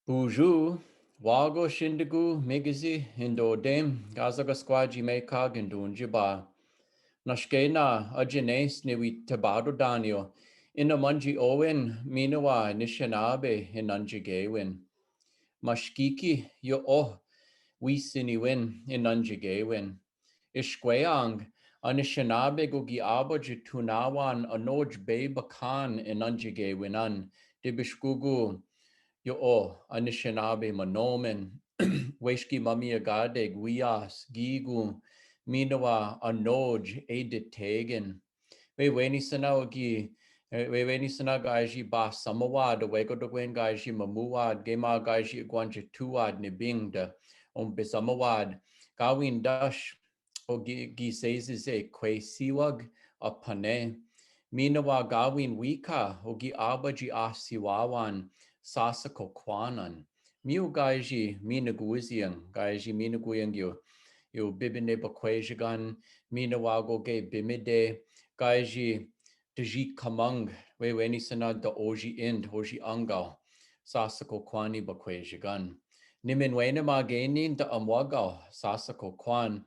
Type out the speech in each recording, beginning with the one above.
Buju, Wago Shindigu, Migizi, Indodem, Gazaga Squaji Mekag, and Dunjiba. Nashkena, Ajines, Niwi Tabado Daniel, Inamunji Owen, Minawa, Nishanabe, Inunjigawin. Mashkiki, Yo Oh, Wisiniwin, Inunjigawin. Ishqueang, Anishanabe Gugi Abaj Tunawan, Anoj Babakan, Inunjigawinan, Dibishgugu. Yo Anishinaabe Manomen, Weshki Mami Agade, Guias, Gigu, Minawa, Anoj, Editagan, Weni Sanawagi, Weni Sanagaji Ba Samawad, Wego de Gwen Gaji Mamuad, Gema Gaji Guanja Tuad, Nibingda, Bisamawad, Gawin Dash, O Gisezes, Que Siwag, Apane, Minawa Gawin Wika, Ogi Abaji Asiwawan, Sasako Kwanan. Miu Gaiji Minaguizian, Gaiji Minaguyang you Bibine Bakwajagan, Minawago Ge Bimide, Gaiji Deji Kamang, Weni Sana da Oji Ind, Oji Angal, Sasako Kwani Bakwajagan. Nimin Wena Magainin da Amwagal, Sasako Kwan,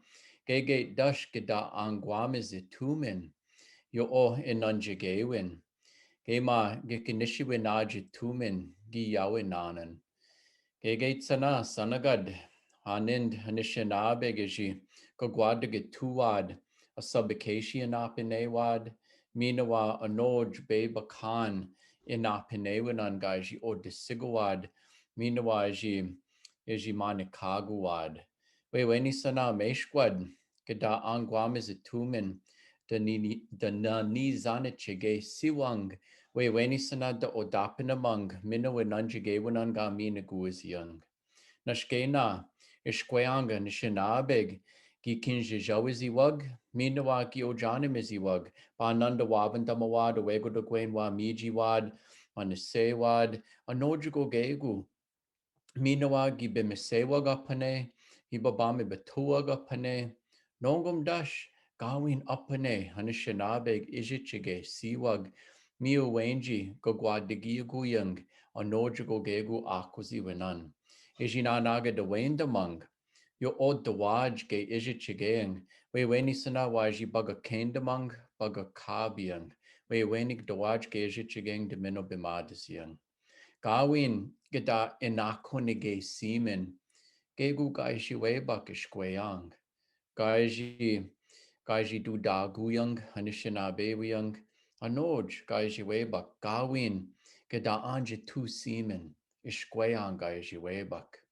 Gege Dush Geda Angwamizitumin, Yo O Inunjigawin. Gema Gikinishiwin Ajitumin, Giyawinanan. Gegate sana sanagad hanind hanishinabegiji gogwadige tuwad a subikashi inapinewad minawa anoj bebakan inapinewanan gaji o disigawad minawa ji manikaguwad. Weni sana meshkwad gada angwamizitumin da na nizanichige siwang weni sanada odapinamang minawinanjigewananga minaguizyang. Nashkena ishkweanga nishinabeg gi kinjijawiziwag minawa ki ojanimiziwag bananda wabandamawad awegodogwenwa mijiwad manisewad anojugo gegu minawa gi bimisewag apane hibabami betuwag apane nongum dash gawin apane hanishinabeg ijichige siwag Miu wenji gogwadigi guyang anojugo gegu akuzi winan. Ijinanaga de wendamang. Yo od de waj ge ijichigeang. We weni sana waji baga kendamang baga kabiang. We wenig de waj ge ijichigeang de mino bimadisiang. Gawin geda inakunige simen. Gegu gaishi webak ishkweyang. Gaiji du da guyang hanishinabewiang. Anoj gaiji webak gawin geda anje tu simen ishkweang gaiji webak.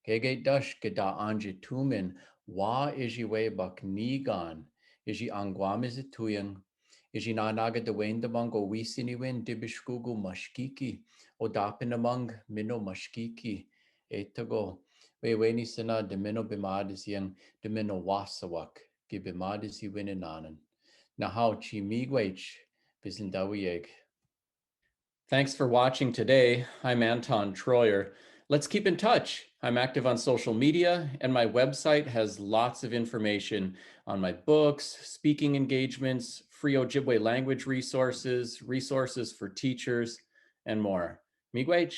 Gege dash geda anje tumen wa iji webak nigan iji angwamizituyang. Iji nanaga de wendamang o wisiniwin dibishkugu mashkiki o dapinamang mino mashkiki etago. We weni sana de mino bimadisiang de mino wasawak gi bimadisi wininanan. Nahau chi migwech bizindawieg. Thanks for watching today. I'm Anton Troyer. Let's keep in touch. I'm active on social media, and my website has lots of information on my books, speaking engagements, free Ojibwe language resources, resources for teachers, and more. Miigwech.